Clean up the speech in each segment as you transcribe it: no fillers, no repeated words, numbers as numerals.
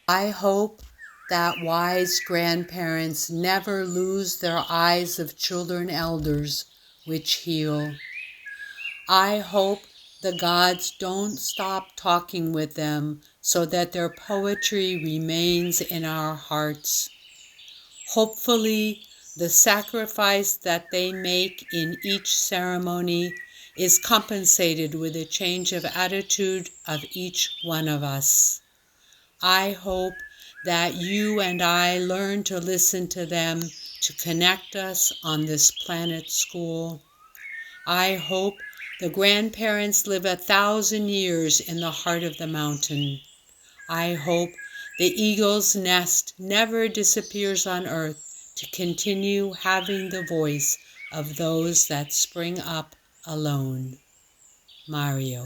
I hope that wise grandparents never lose their eyes of children elders which heal. I hope the gods don't stop talking with them so that their poetry remains in our hearts. Hopefully, the sacrifice that they make in each ceremony is compensated with a change of attitude of each one of us. I hope that you and I learn to listen to them to connect us on this planet school. I hope the grandparents live 1,000 years in the heart of the mountain. I hope the eagle's nest never disappears on earth to continue having the voice of those that spring up alone. Mario.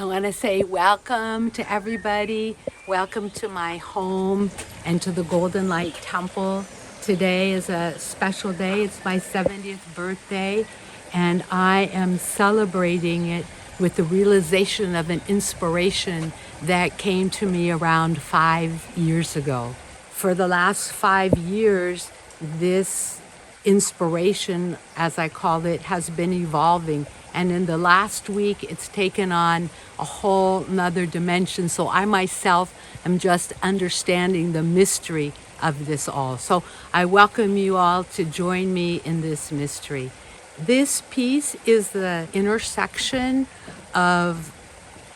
I want to say welcome to everybody. Welcome to my home and to the Golden Light Temple. Today is a special day. It's my 70th birthday, and I am celebrating it with the realization of an inspiration that came to me around 5 years ago. For the last 5 years, this inspiration, as I call it, has been evolving. And in the last week, it's taken on a whole nother dimension. So I myself am just understanding the mystery of this all. So I welcome you all to join me in this mystery. This piece is the intersection of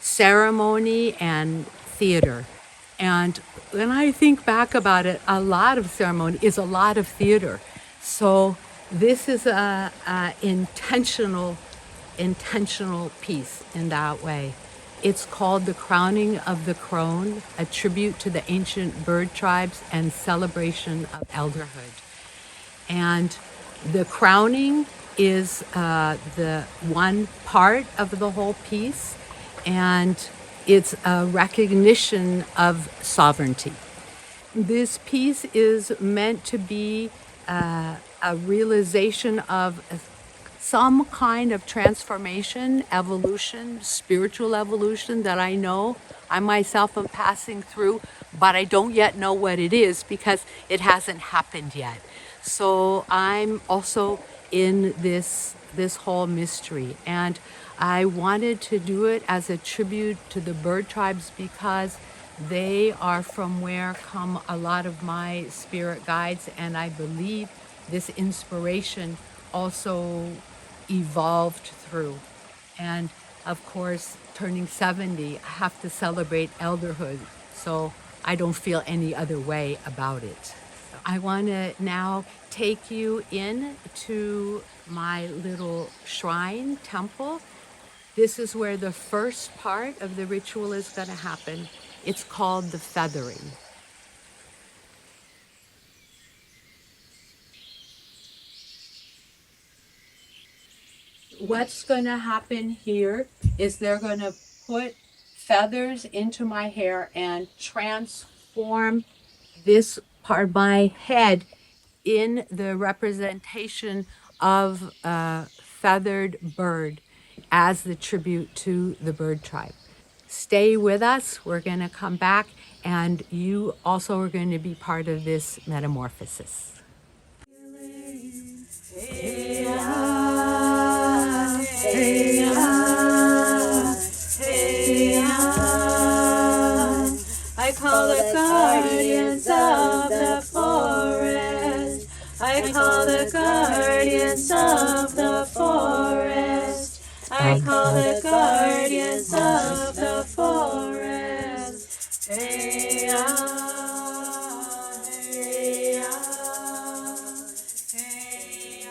ceremony and theater. And when I think back about it, a lot of ceremony is a lot of theater. So this is a intentional piece in that way. It's called The Crowning of the Crone, a tribute to the ancient bird tribes and celebration of elderhood. And the crowning is the one part of the whole piece, and it's a recognition of sovereignty. This piece is meant to be a realization of some kind of transformation, evolution, spiritual evolution that I know I myself am passing through, but I don't yet know what it is because it hasn't happened yet. So I'm also in this whole mystery, and I wanted to do it as a tribute to the bird tribes because they are from where come a lot of my spirit guides, and I believe this inspiration also evolved through. And of course, turning 70, I have to celebrate elderhood, so I don't feel any other way about it. I want to now take you in to my little shrine temple. This is where the first part of the ritual is going to happen. It's called the feathering. What's going to happen here is they're going to put feathers into my hair and transform this part of my head in the representation of a feathered bird as the tribute to the bird tribe. Stay with us. We're going to come back, and you also are going to be part of this metamorphosis. Hey, ah, hey, ah, hey, ah. I call the guardians of the forest. I call the guardians of the forest. I call the guardians of the forest. Hey, ah, hey, ah, hey, ah.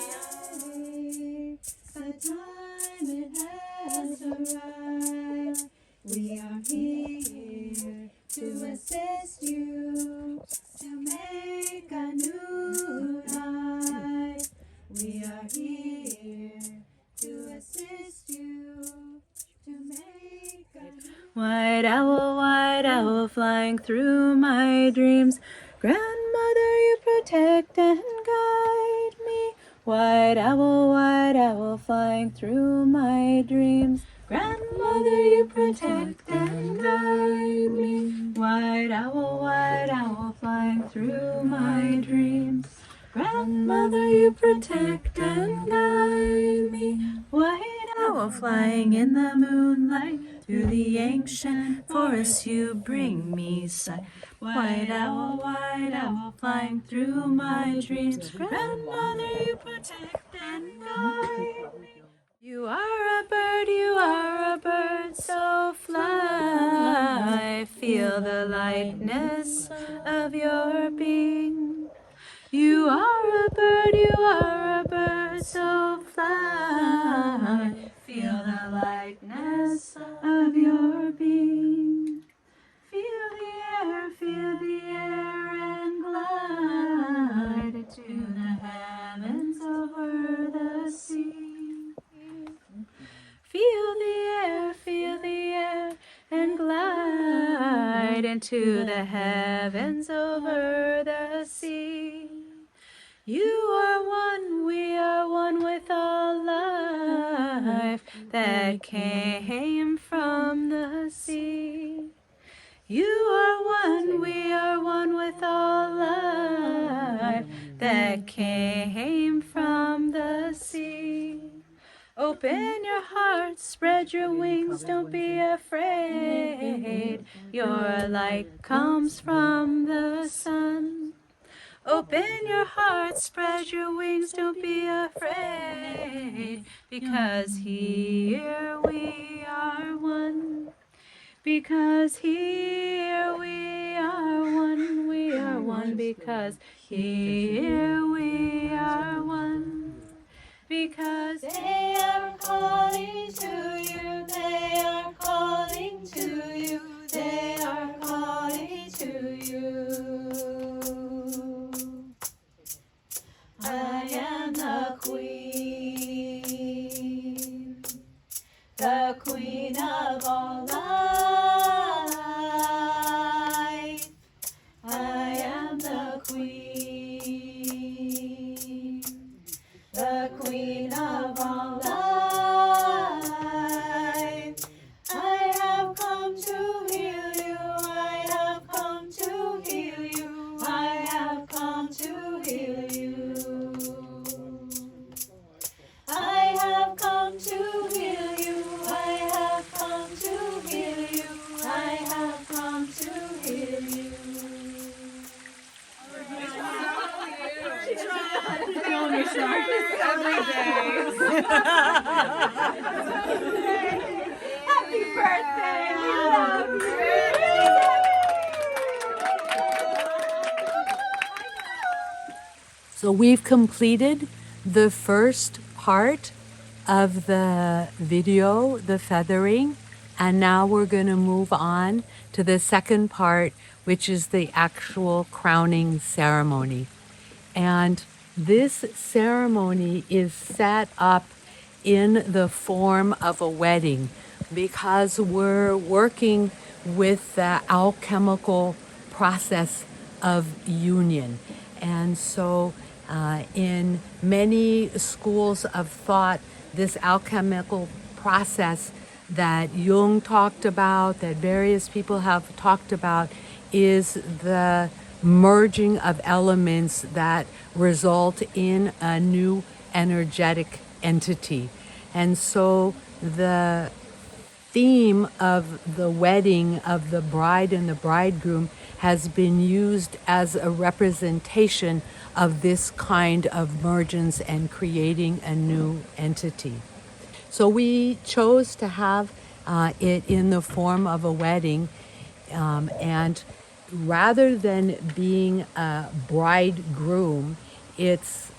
The time it has arrived. We are here to assist you to make a new life. We are here to assist you to make a new white owl flying through my dreams. Grandmother, you protect and guide me. White owl flying through my dreams. Grandmother, you protect and guide me. White owl flying through my dreams. Grandmother, you protect and guide me. White owl flying in the moonlight. Through the ancient forest you bring me sight. White owl flying through my dreams. Grandmother, you protect and guide. You are a bird, so fly. Feel the lightness of your being. You are a bird, so fly. Feel the lightness of your being. Feel the air and glide to the heavens over the sea. Feel the air and glide into the heavens over the sea. You are one, we are one with all life that came from the sea. You are one, we are one with all life that came from the sea. Open your heart, spread your wings, don't be afraid. Your light comes from the sun. Open your heart, spread your wings, don't be afraid. Because here we are one. Because here we are one, because here we are one. Because they are calling to you, they are calling to you, they are calling to you. I am the queen of all life. I am the queen of all life. I have come to heal you, I have come to heal you, I have come to heal you. I have come to heal you, I have come to heal you, I have come to heal you. Every day. Happy birthday! We love you. So we've completed the first part of the video, the feathering, and now we're going to move on to the second part, which is the actual crowning ceremony. And this ceremony is set up in the form of a wedding because we're working with the alchemical process of union. And so in many schools of thought, this alchemical process that Jung talked about, that various people have talked about, is the merging of elements that result in a new energetic entity. And so the theme of the wedding of the bride and the bridegroom has been used as a representation of this kind of mergence and creating a new entity. So we chose to have it in the form of a wedding, and rather than being a bridegroom, it's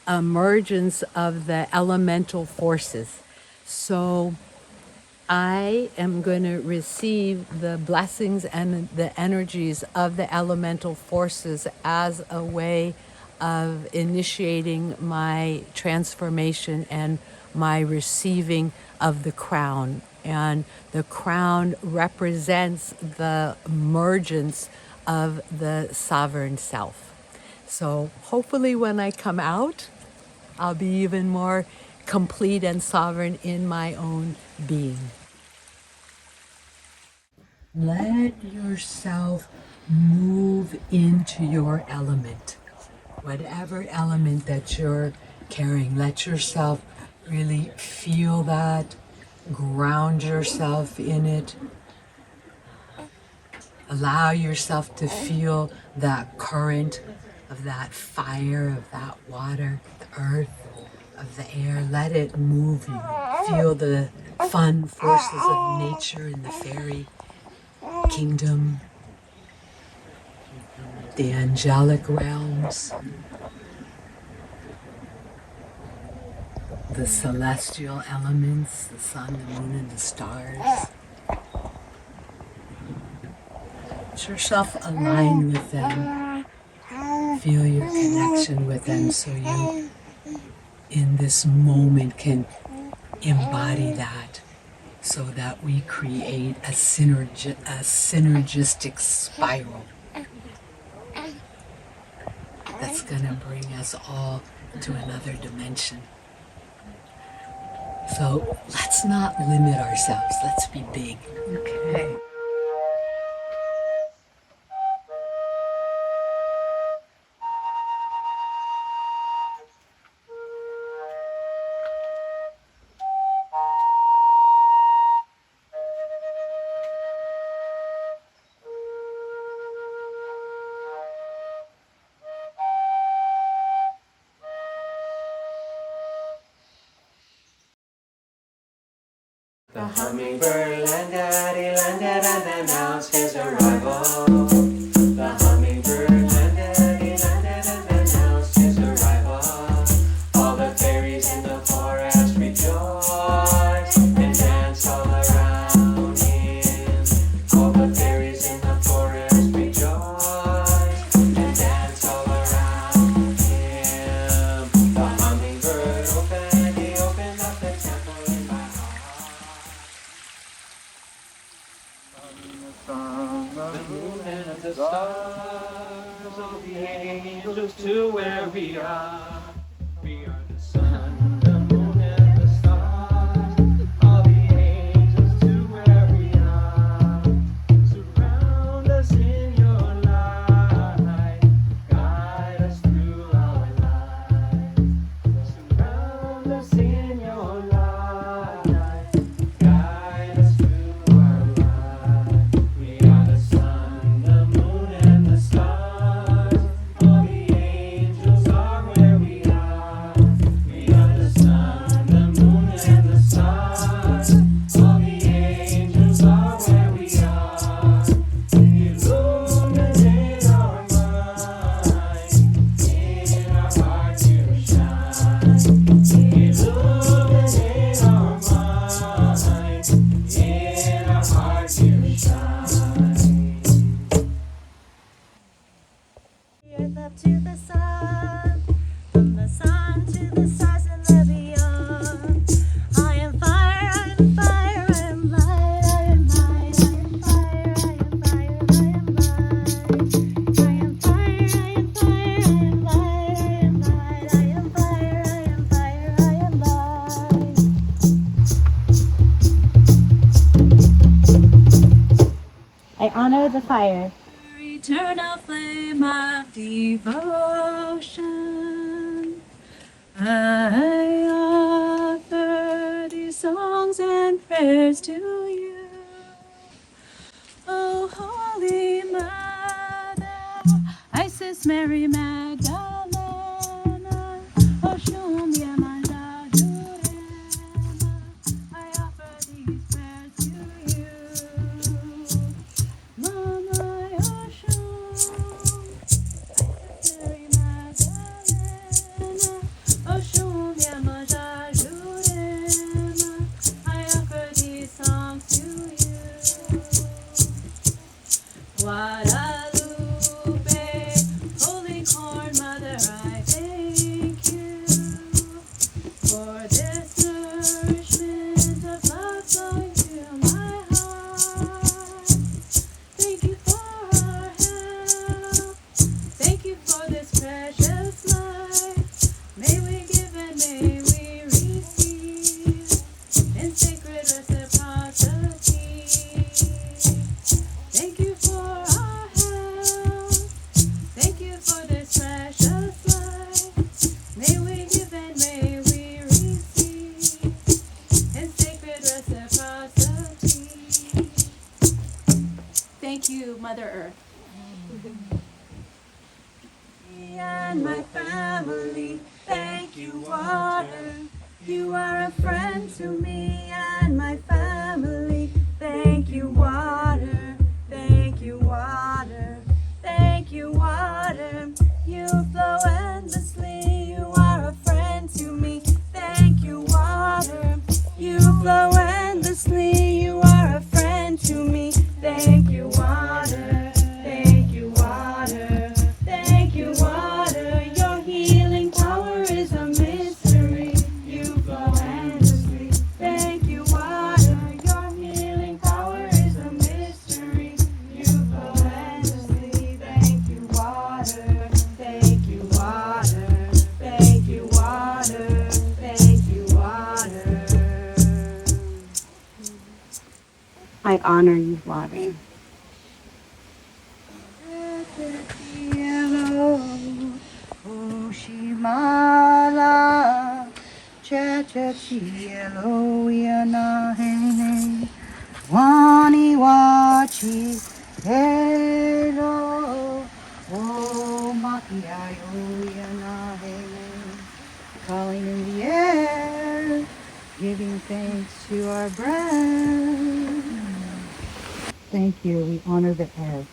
a mergence of the elemental forces. So I am going to receive the blessings and the energies of the elemental forces as a way of initiating my transformation and my receiving of the crown. And the crown represents the emergence of the sovereign self. So hopefully when I come out, I'll be even more complete and sovereign in my own being. Let yourself move into your element. Whatever element that you're carrying, let yourself really feel that, ground yourself in it. Allow yourself to feel that current of that fire, of that water, the earth, of the air. Let it move you. Feel the fun forces of nature in the fairy kingdom, the angelic realms, the celestial elements, the sun, the moon, and the stars. Let yourself align with them. Feel your connection with them so you, in this moment, can embody that so that we create a synergistic spiral that's going to bring us all to another dimension. So let's not limit ourselves. Let's be big. Okay. The hummingbird landed and announced his arrival. The hummingbird landed and announced his arrival. All the fairies in the forest rejoiced and danced all around him. All the fairies in the forest rejoiced and danced all around him. The hummingbird opened up the temple in my heart. The moon and the stars, all the angels to where we are. We are the sun, the moon and the stars, all the angels to where we are. Surround us in your light, guide us through our lives. Surround us in your light, guide us through our lives. We are the sun, the moon, and the stars. All the angels are where we are. We are the sun, the moon, and the stars. All the angels are where we are. Illuminate our minds, in our hearts you shine. Illuminate our minds, in our hearts you shine. The earth up to the sun, from the sun to the stars and the beyond. I am fire, I am fire, I am light, I am light, I am fire, I am fire, I am light. I am fire, I am fire, I am light, I am light, I am fire, I am fire, I am light. I honor the fire. Eternal flame of devotion, I offer these songs and prayers to you. Oh, Holy Mother, Isis, Mary Magdalena, Oshun, Yemanda, Jurema, I offer these prayers to you. Mama Oshun, Isis, Mary Magdalena, Oshun, Yemanda, Jurema, I offer these songs to you. Guadalupe, Holy Corn, Mother to me and my family. Thank you, water. Thank you, water. Thank you, water. You flow endlessly. You are a friend to me. Thank you, water. You flow endlessly. You are a friend to me. Thank you, water. Thank you, water. Thank you, water. Your healing power is a mystery. You flow endlessly. Thank you, water. Your healing power is a mystery. You flow endlessly. Thank you, water. Thank you, water. Thank you, water. Thank you, water. I honor you, water. Oshimala, Chachachielo, Yanahene, Wani Wachi, Hello, O Makiayo, Yanahene, calling in the air, giving thanks to our breath. Thank you, we honor the air.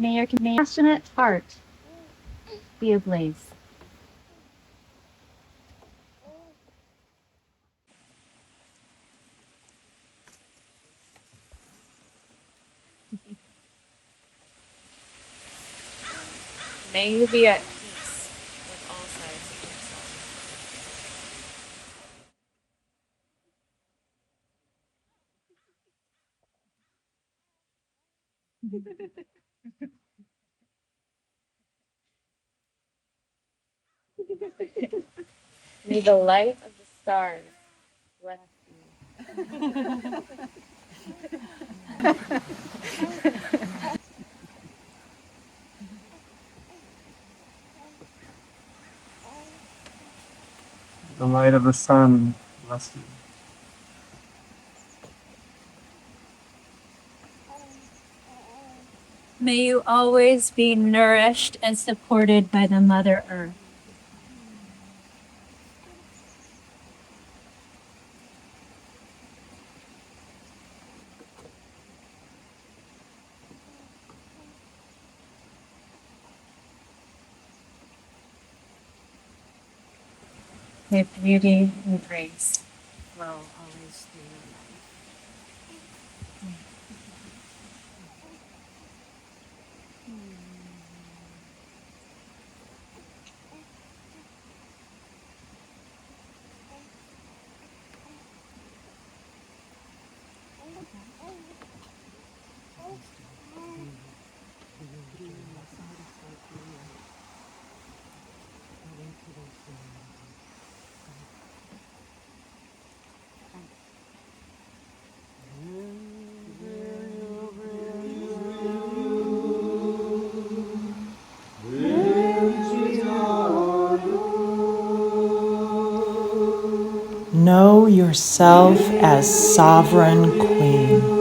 May your compassionate heart be ablaze. May you be at peace with all sides of yourself. May the light of the stars bless you. The light of the sun bless you. May you always be nourished and supported by the Mother Earth. May beauty and grace flow always through your life. Know yourself as sovereign queen.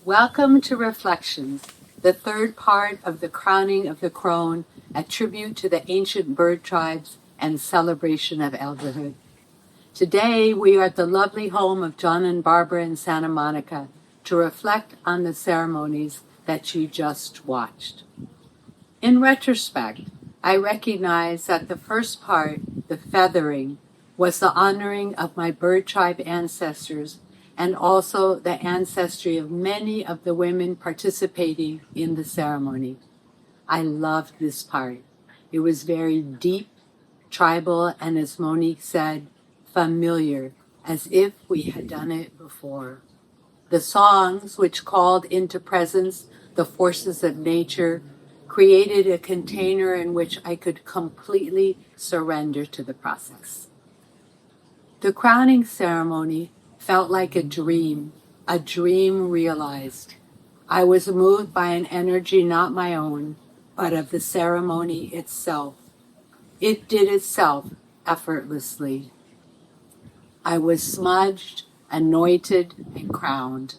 Welcome to Reflections, the third part of the Crowning of the Crone, a tribute to the ancient bird tribes and celebration of elderhood. Today, we are at the lovely home of John and Barbara in Santa Monica to reflect on the ceremonies that you just watched. In retrospect, I recognize that the first part, the feathering, was the honoring of my bird tribe ancestors and also the ancestry of many of the women participating in the ceremony. I loved this part. It was very deep, tribal, and as Monique said, familiar, as if we had done it before. The songs, which called into presence the forces of nature, created a container in which I could completely surrender to the process. The crowning ceremony felt like a dream realized. I was moved by an energy not my own, but of the ceremony itself. It did itself effortlessly. I was smudged, anointed, and crowned.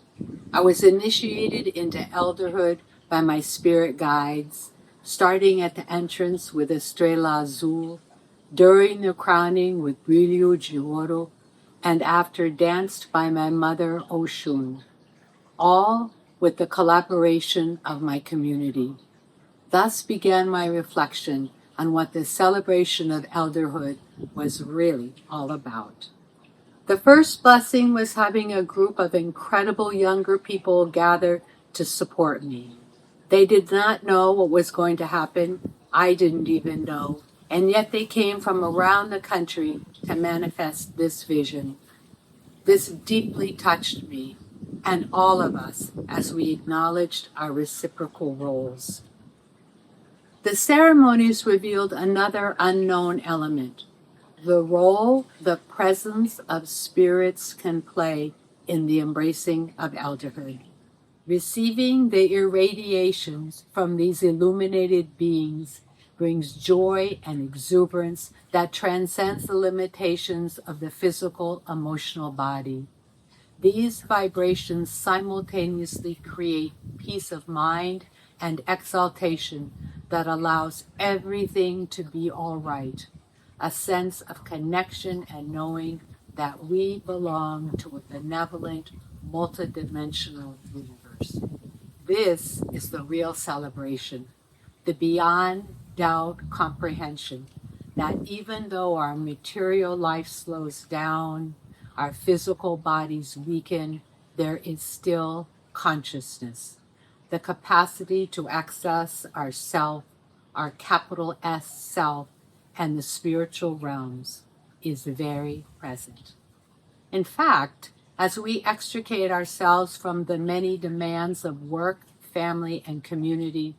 I was initiated into elderhood by my spirit guides, starting at the entrance with Estrella Azul, during the crowning with Brilho de Ouro, and after danced by my mother Oshun, all with the collaboration of my community. Thus began my reflection on what the celebration of elderhood was really all about. The first blessing was having a group of incredible younger people gather to support me. They did not know what was going to happen. I didn't even know. And yet they came from around the country to manifest this vision. This deeply touched me and all of us as we acknowledged our reciprocal roles. The ceremonies revealed another unknown element, the role the presence of spirits can play in the embracing of elderhood. Receiving the irradiations from these illuminated beings brings joy and exuberance that transcends the limitations of the physical, emotional body. These vibrations simultaneously create peace of mind and exaltation that allows everything to be all right, a sense of connection and knowing that we belong to a benevolent, multidimensional universe. This is the real celebration, the beyond doubt comprehension that even though our material life slows down, our physical bodies weaken, there is still consciousness, the capacity to access our self, our capital S self, and the spiritual realms is very present. In fact, as we extricate ourselves from the many demands of work, family, and community,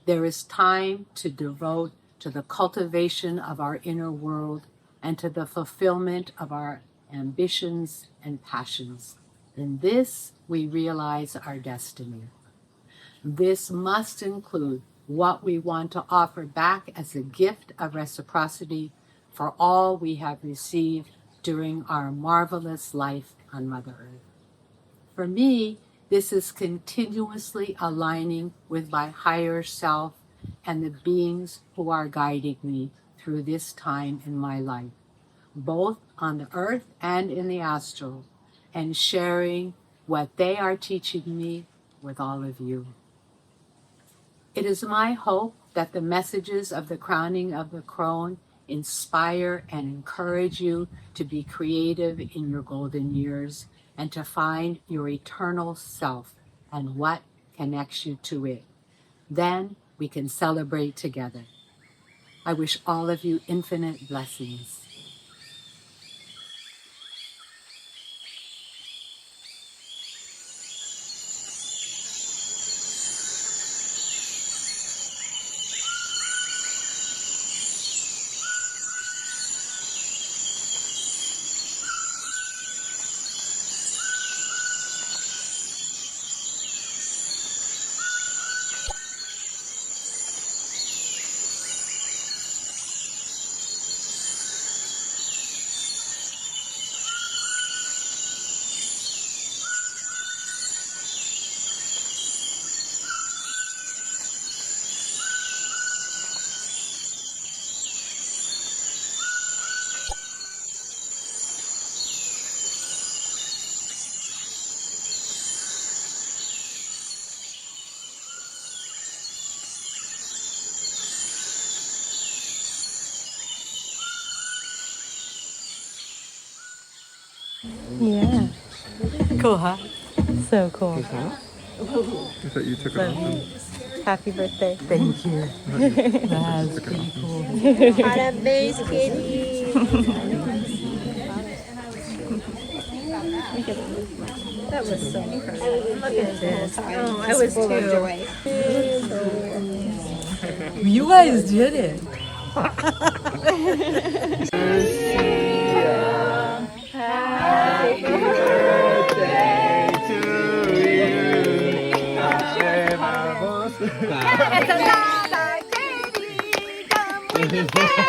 there is time to devote to the cultivation of our inner world and to the fulfillment of our ambitions and passions. In this, we realize our destiny. This must include what we want to offer back as a gift of reciprocity for all we have received during our marvelous life on Mother Earth. For me, this is continuously aligning with my higher self and the beings who are guiding me through this time in my life, both on the earth and in the astral, and sharing what they are teaching me with all of you. It is my hope that the messages of the crowning of the crone inspire and encourage you to be creative in your golden years and to find your eternal self and what connects you to it. Then we can celebrate together. I wish all of you infinite blessings. Yeah, Cool, huh? so cool. I thought you took it off. Happy birthday. Thank you. That's pretty cool. Hot up base, kitty. That was so incredible. Look at this. Oh, I was too. You guys did it. It's another baby. Come with me.